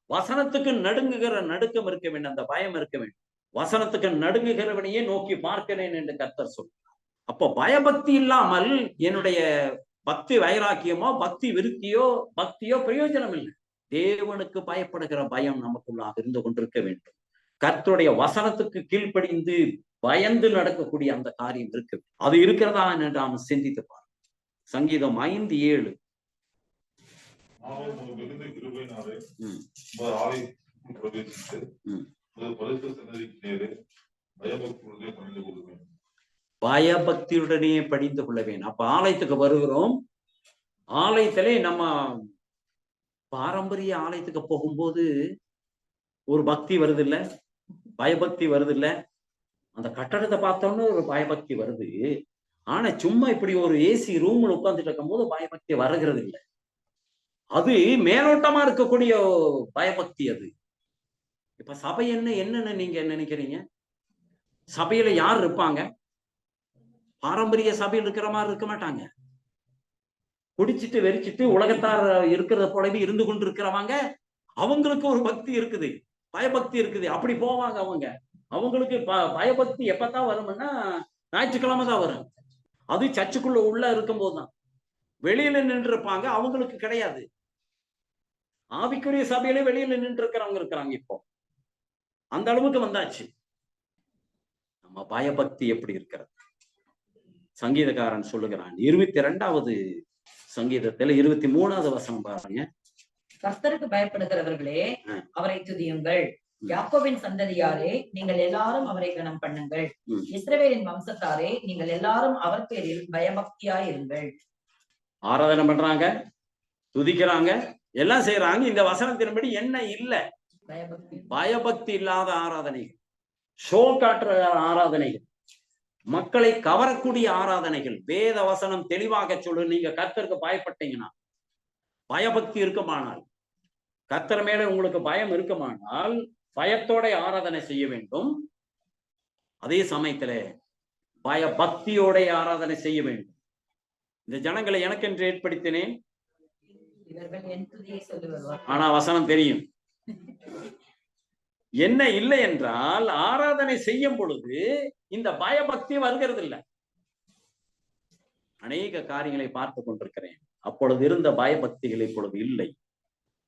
வசனத்துக்கு நடுங்குகிற நடுக்கம் இருக்க வேண்டும். அந்த பயம் இருக்க வேண்டும். வசனத்துக்கு நடுங்குகிறவனையே நோக்கி பார்க்கிறேன் என்று கர்த்தர் சொல்றார். அப்போ பயபக்தி இல்லாமல் என்னுடைய பக்தி வைராக்கியமோ பக்தி பக்தியோ பிரயோஜனம் இல்லை. தேவனுக்கு பயப்படுகிற பயம் நமக்குள்ளாக இருந்து கொண்டிருக்க வேண்டும். கர்த்தருடைய வசனத்துக்கு கீழ்ப்படிந்து பயந்து நடக்கக்கூடிய அந்த காரியம் இருக்கு. அது இருக்கிறதா என்று நாம் சிந்தித்து பாருங்க. சங்கீதம் 5:7. பயபக்தியுடனே படிந்து கொள்ளுவேன். அப்ப ஆலயத்துக்கு வருகிறோம். ஆலயத்திலே நம்ம பாரம்பரிய ஆலயத்துக்கு போகும்போது ஒரு பக்தி வருது இல்ல, பயபக்தி வருது இல்ல. அந்த கட்டடத்தை பார்த்தோன்னு ஒரு பயபக்தி வருது. ஆனா சும்மா இப்படி ஒரு ஏசி ரூம்ல உட்கார்ந்துட்டு இருக்கும் போது பயபக்தி வருகிறது இல்லை. அது மேலோட்டமா இருக்கக்கூடிய பயபக்தி. அது இப்ப சபை என்னன்னு நீங்க நினைக்கிறீங்க? சபையில யார் இருப்பாங்க? பாரம்பரிய சபையில் இருக்கிற மாதிரி இருக்க மாட்டாங்க. குடிச்சிட்டு வெறிச்சிட்டு உலகத்தார் இருக்கிறத போலவே இருந்து கொண்டு இருக்கிறவங்க, அவங்களுக்கு ஒரு பக்தி இருக்குது, பயபக்தி இருக்குது. அப்படி போவாங்க அவங்க. அவங்களுக்கு பயபக்தி எப்பதான் வரும்னா ஞாயிற்றுக்கிழமை தான் வரும். அது சர்ச்சுக்குள்ள உள்ள இருக்கும் போதுதான். வெளியில நின்று இருப்பாங்க, அவங்களுக்கு கிடையாது. ஆவிக்குரிய சபையில வெளியில நின்று இருக்கிறவங்க இருக்கிறாங்க. இப்போ அந்த அளவுக்கு வந்தாச்சு. நம்ம பயபக்தி எப்படி இருக்கிறது? சங்கீதக்காரன் சொல்லுகிறான் 22வது சங்கீதத்துல 23வது வசனம் பாருங்க. கர்த்தருக்கு பயப்படுகிறவர்களே அவரை துதியுங்கள், யாக்கோபின் சந்ததியாரே நீங்கள் எல்லாரும் அவரை கனம் பண்ணுங்கள், இஸ்ரவேலின் வம்சத்தாரே நீங்கள் எல்லாரும் அவர் பேரில் பயபக்தியாயிருங்கள். ஆராதனை பண்றாங்க, துதிக்கிறாங்க, எல்லாம் செய்யறாங்க. இந்த வசனத்தின்படி என்ன இல்ல? பயபக்தி இல்லாத ஆராதனைகள், ஷோ காட்டுற ஆராதனைகள், மக்களை கவரக்கூடிய ஆராதனைகள். வேத வசனம் தெளிவாக சொல்லு, நீங்க கர்த்தருக்கு பயப்பட்டீங்கன்னா, பயபக்தி இருக்குமானால், கர்த்தர் மேல உங்களுக்கு பயம் இருக்குமானால் பயத்தோட ஆராதனை செய்ய வேண்டும். அதே சமயத்துல பயபக்தியோட ஆராதனை செய்ய வேண்டும். இந்த ஜனங்களை எனக்கென்று ஏற்படுத்தினேன், ஆனா வசனம் தெரியும். என்ன இல்லை என்றால் ஆராதனை செய்யும் பொழுது இந்த பயபக்தி வருகிறது இல்லை. அநேக காரியங்களை பார்த்து கொண்டிருக்கிறேன். அப்பொழுது இருந்த பயபக்திகள் இப்பொழுது இல்லை.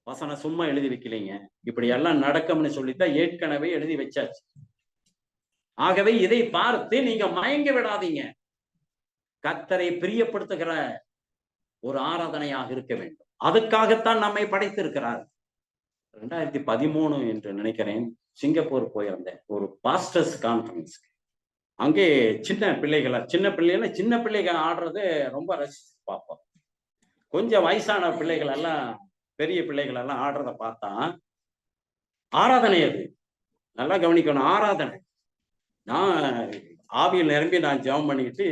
வசனம் சும்மா எழுதி வைக்கலைங்க, இப்படி எல்லாம் நடக்கும்னு சொல்லித்தான் ஏற்கனவே எழுதி வச்சாச்சு. ஆகவே இதை பார்த்து நீங்க மயங்கி விடாதீங்க. கர்த்தரை பிரியப்படுத்துகிற ஒரு ஆராதனையாக இருக்க வேண்டும். அதுக்காகத்தான் நம்மை படைத்திருக்கிறார். 2013 என்று நினைக்கிறேன், சிங்கப்பூர் போயிருந்தேன் ஒரு பாஸ்டர்ஸ் கான்ஃபரன்ஸ். அங்கே சின்ன பிள்ளைகள் ஆடுறது ரொம்ப ரசிச்சு பார்ப்போம். கொஞ்சம் வயசான பிள்ளைகள் எல்லாம், பெரிய பிள்ளைகள் எல்லாம் ஆடுறத பார்த்தா ஆராதனை. அது நல்லா கவனிக்கணும், ஆராதனை. நான் ஆவியில் நிரம்பி நான் ஜெபம் பண்ணிக்கிட்டு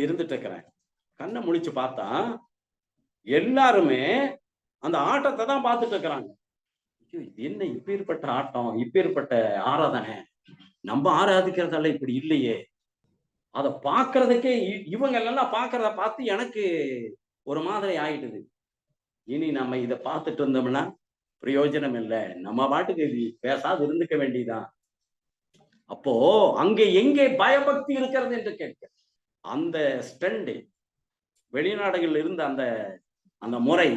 இருந்துட்டு இருக்கிறேன். கண்ணை முழிச்சு பார்த்தா எல்லாருமே அந்த ஆட்டத்தை தான் பார்த்துட்டு இருக்கிறாங்க. என்ன இப்பேற்பட்ட ஆட்டம், இப்பேற்பட்ட ஆராதனை, நம்ம ஆராதிக்கிறதால இப்படி இல்லையே. அதை பார்க்கறதுக்கே இவங்க எல்லாம் பார்க்கறத பார்த்து எனக்கு ஒரு மாதிரி ஆயிடுது. இனி நம்ம இதை பார்த்துட்டு இருந்தோம்னா பிரயோஜனம் இல்லை, நம்ம பாட்டுக்கு பேசாது இருந்துக்க வேண்டியதான். அப்போ அங்கே எங்கே பயபக்தி இருக்கிறது என்று கேட்க, அந்த ஸ்டெண்டு வெளிநாடுகளில் இருந்த அந்த முறை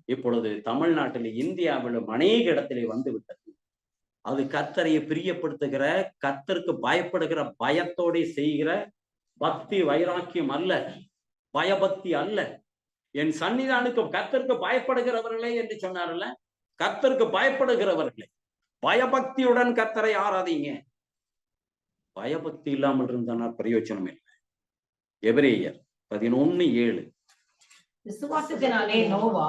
இப்பொழுது தமிழ்நாட்டில், இந்தியாவிலும் அநேக இடத்திலே வந்து விட்டது. அது கர்த்தரை பிரியப்படுத்துகிற, கர்த்தருக்கு பயப்படுகிற பயத்தோட செய்கிற பக்தி வைராக்கியம் அல்ல, பயபக்தி அல்ல. என் சன்னிதானுக்கு கர்த்தருக்கு பயப்படுகிறவர்களே என்று சொன்னார்ல, கர்த்தருக்கு பயப்படுகிறவர்களே, பயபக்தியுடன் கர்த்தரை ஆராதிங்க. பயபக்தி இல்லாமல் இருந்தால் பிரயோஜனம் இல்லை. எபிரேயர் 11:7. விசுவாசத்தினாலே நோவா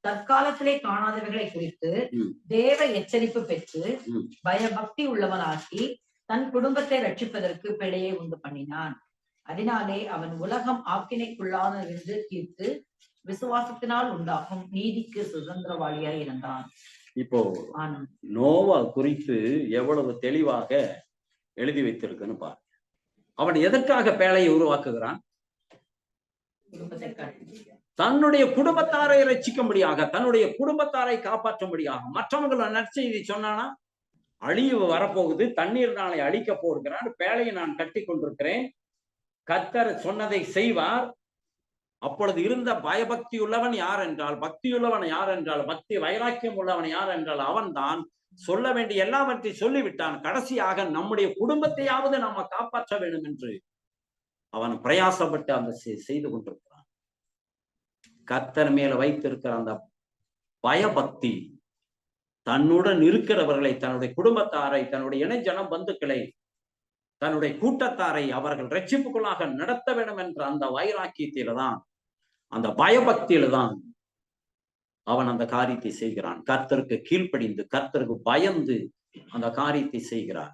தற்காலத்திலே காணாதவைகளை குறித்து தேவ எச்சரிப்பு பெற்று பயபக்தி உள்ளவனாக்கி தன் குடும்பத்தை ரட்சிப்பதற்கு பிழையை உண்டு பண்ணினான். அதனாலே அவன் உலகம் ஆக்கினைக்குள்ளானது என்று தீர்த்து விசுவாசத்தினால் உண்டாகும் நீதிக்கு சுதந்திரவாளியாய் இருந்தான். இப்போ நோவா குறித்து எவ்வளவு தெளிவாக எழுதி வைத்திருக்குன்னு பாருங்க. அவன் எதற்காக பேழையை உருவாக்குகிறான்? தன்னுடைய குடும்பத்தாரை ரட்சிக்கும்படியாக, தன்னுடைய குடும்பத்தாரை காப்பாற்றும்படியாக. மற்றவங்களை நற்செய்தி சொன்னானா அழிவு வரப்போகுது, தண்ணீர் நாளை அழிக்க போகிறான், பேழையை நான் கட்டி கொண்டிருக்கிறேன், கர்த்தர் சொன்னதை செய்வார். அப்பொழுது இருந்த பயபக்தி உள்ளவன் யார் என்றால், பக்தியுள்ளவன் யார் என்றால், பக்தி வைராக்கியம் உள்ளவன் யார் என்றால் அவன் தான் சொல்ல வேண்டிய எல்லாவற்றையும் சொல்லிவிட்டான். கடைசியாக நம்முடைய குடும்பத்தையாவது நம்ம காப்பாற்ற வேண்டும் என்று அவன் பிரயாசப்பட்டு அந்த செய்து கொண்டிருக்கிறான். கர்த்தர் மேல வைத்திருக்கிற அந்த பயபக்தி தன்னுடன் இருக்கிறவர்களை, தன்னுடைய குடும்பத்தாரை, தன்னுடைய இணைஜனம் பந்துக்களை, தன்னுடைய கூட்டத்தாரை அவர்கள் ரட்சிப்புக்குள்ளாக நடத்த வேண்டும் என்ற அந்த வைராக்கியத்தில தான், அந்த பயபக்தியில தான் அவன் அந்த காரியத்தை செய்கிறான். கர்த்தருக்கு கீழ்ப்படிந்து, கர்த்தருக்கு பயந்து அந்த காரியத்தை செய்கிறார்.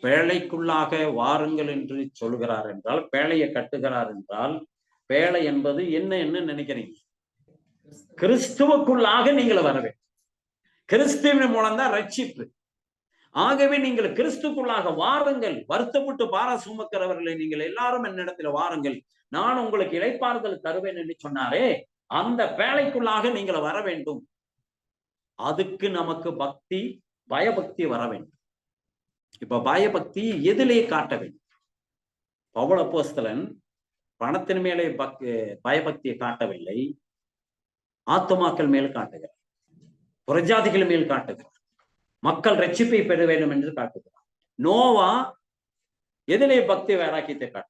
பேழைக்குள்ளாக வாருங்கள் என்று சொல்கிறார் என்றால், பேழையை கட்டுகிறார் என்றால், பேழை என்பது என்ன நினைக்கிறீங்க? கிறிஸ்துவுக்குள்ளாக நீங்கள் வர வேண்டும். கிறிஸ்துவின் மூலம்தான் ரட்சிப்பு. ஆகவே நீங்கள் கிறிஸ்துக்குள்ளாக வாருங்கள். வருத்தப்பட்டு பார சுமக்கிறவர்களை நீங்கள் எல்லாரும் என்னிடத்துல வாருங்கள், நான் உங்களுக்கு இளைப்பாறுதல் தருவேன் என்று சொன்னாரே, அந்த பேழைக்குள்ளாக நீங்கள் வர வேண்டும். அதுக்கு நமக்கு பக்தி, பயபக்தி வர வேண்டும். இப்ப பயபக்தி எதிலே காட்ட வேண்டும்? பவுல் அப்போஸ்தலன் பணத்தின் மேலே பயபக்தியை காட்டவில்லை, ஆத்துமாக்கள் மேல் காட்டுகிறார், புறஜாதிகள் மேல் காட்டுகிறார், மக்கள் ரட்சிப்பை பெற வேண்டும் என்று காட்டுகிறார். நோவா எதிலே பக்தி வைராக்கியத்தை காட்டுகிறார்?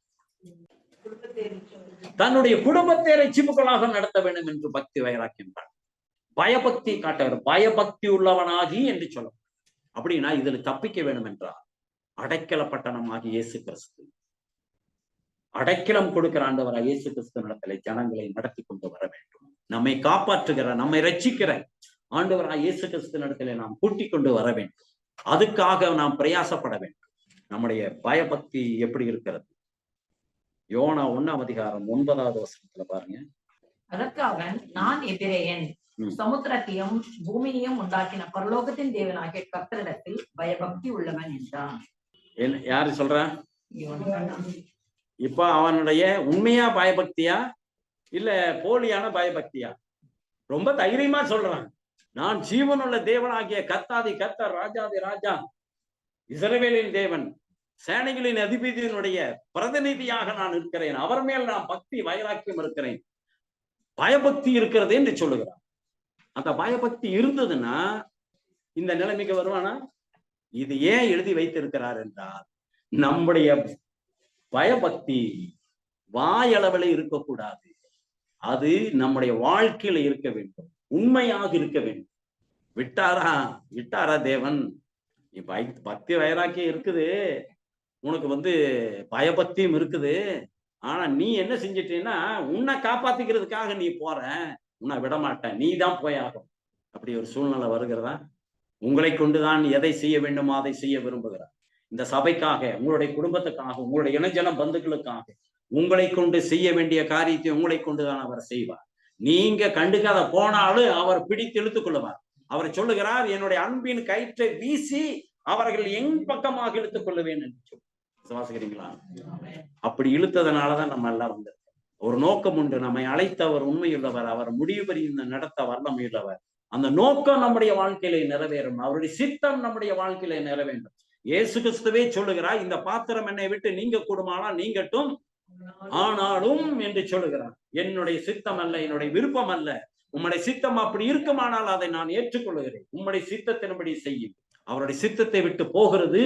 தன்னுடைய குடும்பத்தை ரட்சிப்புகளாக நடத்த வேண்டும் என்று பக்தி வைராக்கியம் காட்டு, பயபக்தி காட்டுகிறார். பயபக்தி உள்ளவனாகி என்று சொல்லும். அப்படின்னா இதுல தப்பிக்க வேண்டும் என்றால் அடைக்கலப்பட்டணமாகி இயேசு கிறிஸ்து, அடைக்கலம் கொடுக்கிற ஆண்டவராக இயேசு கிறிஸ்து நடத்தலை ஜனங்களை நடத்தி கொண்டு வர வேண்டும். நம்மை காப்பாற்றுகிற, நம்மை ரட்சிக்கிற ஆண்டவராக இயேசு கிறிஸ்து நடத்தலை நாம் கூட்டிக் கொண்டு வர வேண்டும். அதுக்காக நாம் பிரயாசப்பட வேண்டும். நம்முடைய பயபக்தி எப்படி இருக்கிறது? யோனா 1:9 பாருங்க. அதற்கு அவன், நான் எபிரேயன், சமுத்திரத்தையும் பூமியையும் உண்டாக்கின பரலோகத்தின் தேவனாகிய கர்த்தரிடத்தில் பயபக்தி உள்ளவன் என்றான். யாரு சொல்றா? இப்ப அவனுடைய உண்மையா பயபக்தியா இல்ல போலியான பயபக்தியா? ரொம்ப தைரியமா சொல்றான், நான் ஜீவனுள்ள தேவனாகிய கர்த்தாதி கர்த்தர், ராஜாதி ராஜா, இஸ்ரவேலின் தேவன், சேனைகளின் அதிபதியினுடைய பிரதிநிதியாக நான் இருக்கிறேன், அவர் மேல் நான் பக்தி வைராக்கியம் இருக்கிறேன், பயபக்தி இருக்கிறது என்று சொல்லுகிறான். அந்த பயபக்தி இருந்ததுன்னா இந்த நிலைமைக்கு வருவானா? இது ஏன் எழுதி வைத்திருக்கிறார் என்றால், நம்முடைய பயபக்தி வாயளவில் இருக்கக்கூடாது, அது நம்முடைய வாழ்க்கையில இருக்க வேண்டும், உண்மையாக இருக்க வேண்டும். விட்டாரா தேவன்? பக்தி வைராக்கியம் இருக்குது, உனக்கு பயபக்தியும் இருக்குது, ஆனா நீ என்ன செஞ்சிட்டீன்னா உன்னை காப்பாத்திக்கிறதுக்காக நீ போற, உன்னை விடமாட்டேன், நீ தான் போயாகும். அப்படி ஒரு சூழ்நிலை வருகிறதா? உங்களை கொண்டுதான் எதை செய்ய வேண்டுமோ அதை செய்ய விரும்புகிறார். இந்த சபைக்காக, உங்களுடைய குடும்பத்துக்காக, உங்களுடைய இனஜன பந்துக்களுக்காக உங்களை கொண்டு செய்ய வேண்டிய காரியத்தை உங்களை கொண்டுதான் அவர் செய்வார். நீங்க கண்டுக்காத போனாலும் அவர் பிடித்து இழுத்துக் கொள்ளுவார். அவர் சொல்லுகிறார், என்னுடைய அன்பின் கயிற்றை வீசி அவர்கள் எங் பக்கமாக இழுத்துக் கொள்ளுவேன் என்று சொல்லி விசுவாசிக்கிறீங்களா? அப்படி இழுத்ததுனாலதான் நம்ம எல்லாம் வந்திருக்கோம். ஒரு நோக்கம் உண்டு, நம்மை அழைத்தவர் உண்மையுள்ளவர், அவர் முடிவு பெரிய நடத்த வல்லமையுள்ளவர். அந்த நோக்கம் நம்முடைய வாழ்க்கையில நிறைவேறும், அவருடைய சித்தம் நம்முடைய வாழ்க்கையில நிறைவேறும். இயேசு கிறிஸ்துவே சொல்லுகிறார், இந்த பாத்திரம் என்னை விட்டு நீங்க கூடுமானா நீங்கட்டும், ஆனாலும் என்று சொல்லுகிறார். என்னுடைய சித்தம் அல்ல, என்னுடைய விருப்பம் அல்ல, உம்முடைய சித்தம் அப்படி இருக்குமானால் அதை நான் ஏற்றுக்கொள்ளுகிறேன், உம்முடைய சித்தத்தின்படி செய்யும். அவருடைய சித்தத்தை விட்டு போகிறது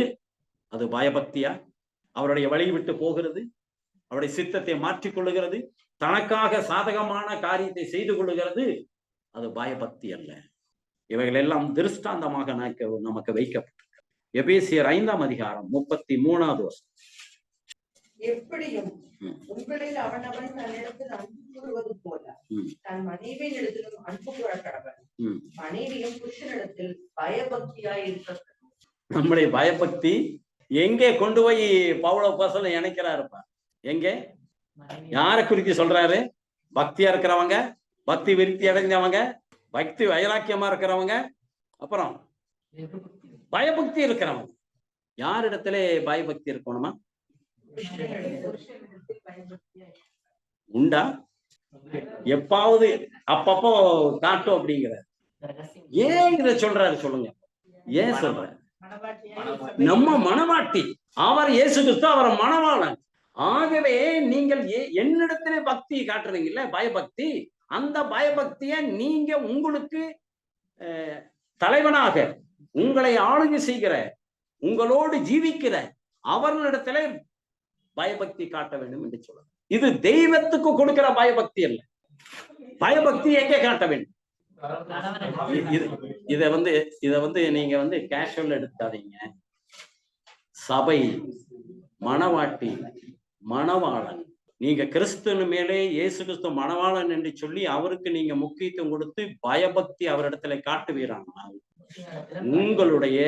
அது பயபக்தியா? அவருடைய வழி விட்டு போகிறது, அவருடைய சித்தத்தை மாற்றிக் கொள்ளுகிறது, தனக்காக சாதகமான காரியத்தை செய்து கொள்ளுகிறது, அது பயபக்தி அல்ல. இவைகள் எல்லாம் திருஷ்டாந்தமாக நமக்கு வைக்கப்பட்டிருக்கு. எபேசியர் 5:33. எப்படியும் உங்களில் அவனவன் தன்னிடத்தில் அன்பு கூறுவது போல தன் மனைவியின் இடத்திலும் அன்பு கூற கடவன். மனைவியும் புருஷனிடத்தில் பயபக்தியாய் இருக்க. நம்முடைய பயபக்தி எங்கே கொண்டு போய் பவுலப்போஸ்தலன் இணைக்கிறாருப்பா? எங்கே? யாரை குறித்து சொல்றாரு? பக்தியா இருக்கிறவங்க, பக்தி விருத்தி அடைஞ்சவங்க, பக்தி வைராக்கியமா இருக்கிறவங்க, அப்புறம் பயபக்தி இருக்கிறவங்க. யாரிடத்திலே பயபக்தி இருக்கணுமா? உண்டா? எப்பாவது அப்பப்போ காட்டும் அப்படிங்கிற. ஏன் இத சொல்றாரு சொல்லுங்க? ஏன் சொல்ற? நம்ம மனவாட்டி, அவர் இயேசு கிறிஸ்து, அவர் மணவாளன். ஆகவே நீங்கள் என்னிடத்திலே பக்தி காட்டுறீங்கல்ல, பயபக்தி, அந்த பயபக்திய நீங்க உங்களுக்கு தலைவனாக, உங்களை ஆளுகை செய்கிற, உங்களோடு ஜீவிக்கிற அவர்களிடத்திலே பயபக்தி காட்ட வேண்டும் என்று சொல்றார். இது தெய்வத்துக்கு கொடுக்கிற பயபக்தி அல்ல. பயபக்தி எங்கே காட்ட வேண்டும்? இத வந்து நீங்க கேஷுவல் எடுத்தாதீங்க. சபை, மணவாட்டி, மணவாளன், நீங்க கிறிஸ்துவின் மேலே இயேசு கிறிஸ்து மணவாளன் என்று சொல்லி அவருக்கு நீங்க முக்கியத்துவம் கொடுத்து பயபக்தி அவரிடத்துல காட்டுவீரானால் உங்களுடைய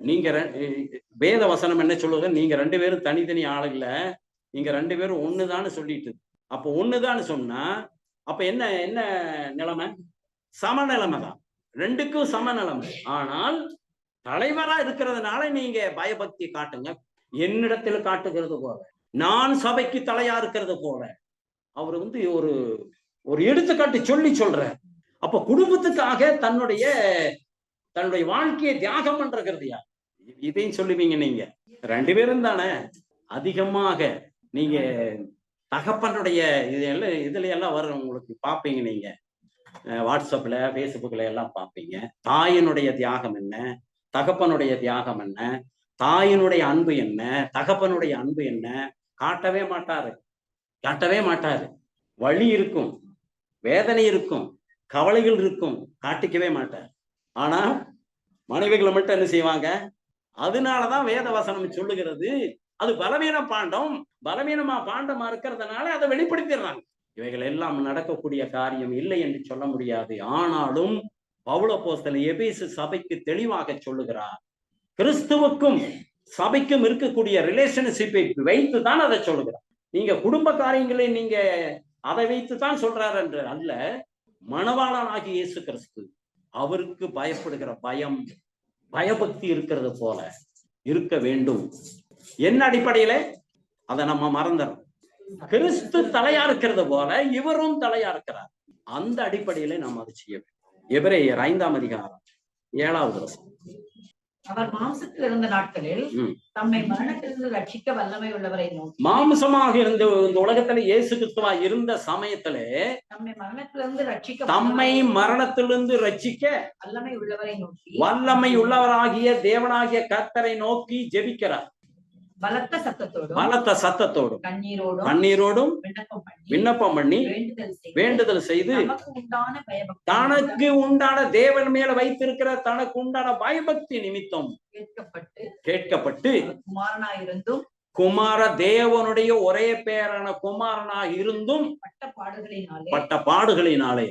நீங்க வேத வசனம் என்ன சொல்லுவது? நீங்க 2 பேரும் தனித்தனி ஆளுங்கள, நீங்க 2 பேரும் ஒண்ணுதான்னு சொல்லிட்டு, அப்ப ஒண்ணுதான்னு சொன்னா அப்ப என்ன என்ன நிலைமை? சமநிலைமை தான், 2க்கும் சமநிலைமை. ஆனால் தலைவரா இருக்கிறதுனால நீங்க பயபக்தி காட்டுங்க. என்னிடத்தில் காட்டுகிறது போல, நான் சபைக்கு தலையா இருக்கிறது போல அவர் ஒரு ஒரு எடுத்துக்காட்டு சொல்ற. அப்ப குடும்பத்துக்காக தன்னுடைய வாழ்க்கையை தியாகம் பண்றது யார்? இதையும் சொல்லுவீங்க நீங்க. 2 பேரும் தானே. அதிகமாக நீங்க தகப்பனுடைய இதுல எல்லாம் வரும், உங்களுக்கு பாப்பீங்க. நீங்க வாட்ஸ்அப்ல, பேஸ்புக்ல எல்லாம் பாப்பீங்க. தாயினுடைய தியாகம் என்ன, தகப்பனுடைய தியாகம் என்ன, தாயினுடைய அன்பு என்ன, தகப்பனுடைய அன்பு என்ன, காட்டவே மாட்டாரு. வலி இருக்கும், வேதனை இருக்கும், கவலைகள் இருக்கும், காட்டிக்கவே மாட்டார். ஆனா மனைவிகளை மட்டும் என்ன செய்வாங்க? அதனாலதான் வேத வசனம் சொல்லுகிறது, அது பலவீனமா பாண்டமா இருக்கிறதுனால அதை வெளிப்படுத்திடுறாங்க. இவைகள் எல்லாம் நடக்கக்கூடிய காரியம் இல்லை என்று சொல்ல முடியாது. ஆனாலும் பவுலப்போஸ்தலன் எபேசு சபைக்கு தெளிவாக சொல்லுகிறார், கிறிஸ்துவுக்கும் சபைக்கும் இருக்கக்கூடிய ரிலேஷன்ஷிப்பை வைத்துதான் அதை சொல்லுகிறார். நீங்க குடும்ப காரியங்களை நீங்க அதை வைத்துதான் சொல்றாரு என்று அல்ல. மணவாளனாகிய இயேசு கிறிஸ்து, அவருக்கு பயப்படுகிற பயபக்தி இருக்கிறது போல இருக்க வேண்டும். என்ன அடிப்படையில? அதை நம்ம மறந்துடும். கிறிஸ்து தலையா இருக்கிறது போல இவரும் தலையா இருக்கிறார். அந்த அடிப்படையில நாம் அதை செய்ய வேண்டும். எபிரேயர் 5ஆம் அதிகாரம் 7வது வசனம். அவர் மாம்சத்தில் இருந்த நாட்களில் தம்மை மரணத்திலிருந்து ரட்சிக்க வல்லமை உள்ளவரை நோக்கி, மாம்சமாக இருந்த இந்த உலகத்துல இயேசு கிறிஸ்துவா இருந்த சமயத்திலே தம்மை மரணத்திலிருந்து ரட்சிக்க வல்லமை உள்ளவராகிய தேவனாகிய கர்த்தரை நோக்கி ஜெபிக்கிறார். பலத்த சத்தத்தோடும் கண்ணீரோடும் விண்ணப்பம் பண்ணி வேண்டுதல் செய்து தனக்கு உண்டான தேவன் மேல வைத்திருக்கிற தனக்கு உண்டான பயபக்தி நிமித்தம் கேட்கப்பட்டு குமார தேவனுடைய ஒரே பேரான குமாரனாக இருந்தும் பட்ட பாடுகளினாலே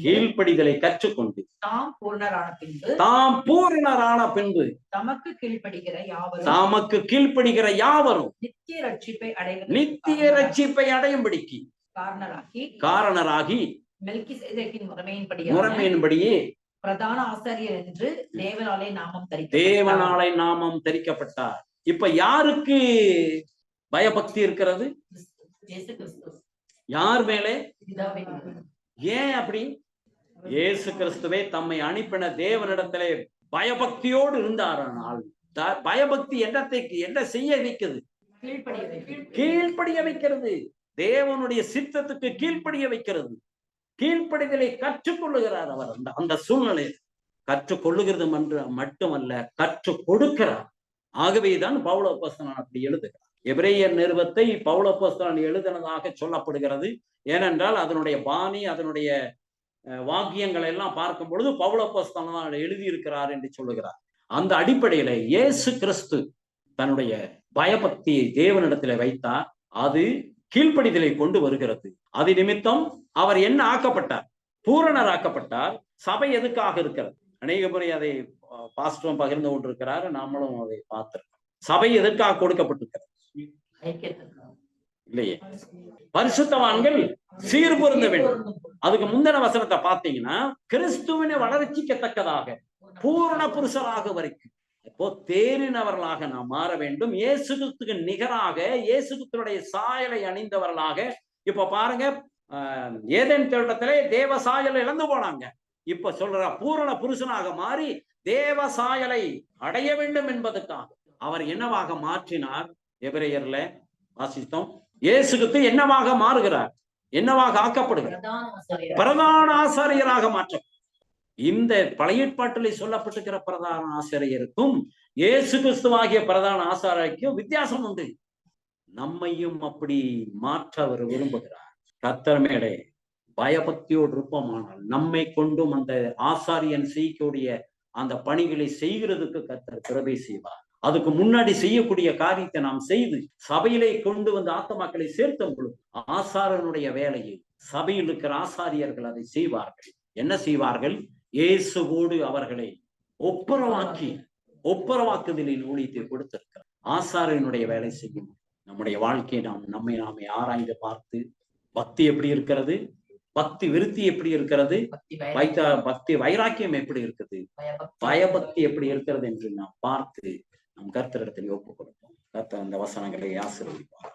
கீழ்ப்படிதலை கற்றுக்கொண்டு தாம் பூரணரான பின்பு தமக்கு கீழ்ப்படுகிற யாவரும் நித்திய ரட்சிப்பை அடையும்படிக்கு காரணராகி முறைமையின்படியே பிரதான ஆசாரியர் என்று தேவனாலே நாமம் தரிக்கப்பட்டார். இப்ப யாருக்கு பயபக்தி இருக்கிறது? யார் மேலே? ஏன் அப்படி? இயேசு கிறிஸ்துவே தம்மை அனுப்பின தேவனிடத்திலே பயபக்தியோடு இருந்தாரானால் பயபக்தி என்ன செய்ய வைக்கிறது? கீழ்ப்படிய வைக்கிறது. தேவனுடைய சித்தத்துக்கு கீழ்ப்படிய வைக்கிறது. கீழ்ப்படிதலை கற்றுக்கொள்ளுகிறார். அவர் அந்த சூழ்நிலையில் கற்றுக்கொள்ளுகிறது மட்டுமல்ல, கற்றுக் கொடுக்கிறார். ஆகவேதான் பவுலப்போஸ்தலன் அப்படி எழுதுகிறார். எபிரேயர் நிருபத்தை பவுலப்போஸ்தலன் எழுதினதாக சொல்லப்படுகிறது. ஏனென்றால் அதனுடைய பாணி, அதனுடைய வாக்கியங்கள் எல்லாம் பார்க்கும் பொழுது பவுலப்போஸ்தலன் எழுதியிருக்கிறார் என்று சொல்லுகிறார். அந்த அடிப்படையில இயேசு கிறிஸ்து தன்னுடைய பயபக்தியை தேவனிடத்துல வைத்தார். அது கீழ்ப்படிதலை கொண்டு வருகிறது. அது நிமித்தம் அவர் என்ன ஆக்கப்பட்டார்? பூரணர் ஆக்கப்பட்டார். சபை எதுக்காக இருக்கிறது? அநேக முறை அதை பாஸ்டரும் பகிர்ந்து கொண்டிருக்கிறார், நாமளும் அதை பார்த்திருக்கோம். சபை எதற்காக கொடுக்கப்பட்டிருக்கிறது? இல்லையே, பரிசுத்தவான்கள் சீர்பொருந்த வேண்டும். அதுக்கு முந்தின வசனத்தை பார்த்தீங்கன்னா, கிறிஸ்துவினை வளர்ச்சிக்கத்தக்கதாக பூரண புருஷராக வரைக்கும். இப்போ தேறினவர்களாக நாம் மாற வேண்டும். இயேசு கிறிஸ்துக்கு நிகராக இயேசு கிறிஸ்துடைய சாயலை அணிந்தவர்களாக. இப்ப பாருங்க, ஏதேன் தோட்டத்திலே தேவ சாயலை இழந்து போனாங்க. இப்ப சொல்ற பூரண புருஷனாக மாறி தேவ சாயலை அடைய வேண்டும் என்பதற்காக அவர் என்னவாக மாற்றினார்? எபிரேயர்ல வாசித்தோம். இயேசு கிறிஸ்து என்னவாக மாறுகிறார்? என்னவாக ஆக்கப்படுகிறார்? பிரதான ஆசாரியராக மாற்றம். இந்த பழைய ஏற்பாட்டிலே சொல்லப்பட்டிருக்கிற பிரதான ஆசிரியருக்கும் இயேசு கிறிஸ்துவாகிய பிரதான ஆசாரியருக்கும் வித்தியாசம் உண்டு. நம்மையும் அப்படி மாற்ற அவர் விரும்புகிறார். கர்த்தர் மேலே பயபக்தியோடு இருப்போமானால் நம்மை கொண்டும் அந்த ஆசாரியன் செய்யக்கூடிய அந்த பணிகளை செய்கிறதுக்கு கர்த்தர் கிருபை செய்வார். அதுக்கு முன்னாடி செய்யக்கூடிய காரியத்தை நாம் செய்து சபையிலே கொண்டு வந்து ஆத்துமாக்களை சேர்த்த பொழுது ஆசாரனுடைய வேலையை சபையில் இருக்கிற ஆசாரியர்கள் அதை செய்வார்கள். என்ன செய்வார்கள்? இயேசுவோடு அவர்களை ஒப்புரவாக்குதலின் ஊழியத்தை கொடுத்திருக்கிறார். ஆசாரியனுடைய வேலை செய்யும். நம்முடைய வாழ்க்கையை நம்மை நாமே ஆராய்ந்து பார்த்து, பக்தி எப்படி இருக்கிறது, பக்தி விருத்தி எப்படி இருக்கிறது, பக்தி வைராக்கியம் எப்படி இருக்குது, பயபக்தி எப்படி இருக்கிறது என்று நாம் பார்த்து நம் கர்த்தரிடத்தில் ஒப்புக் கொடுப்போம். கர்த்தர் அந்த வசனங்களை ஆசீர்வதிப்பார்.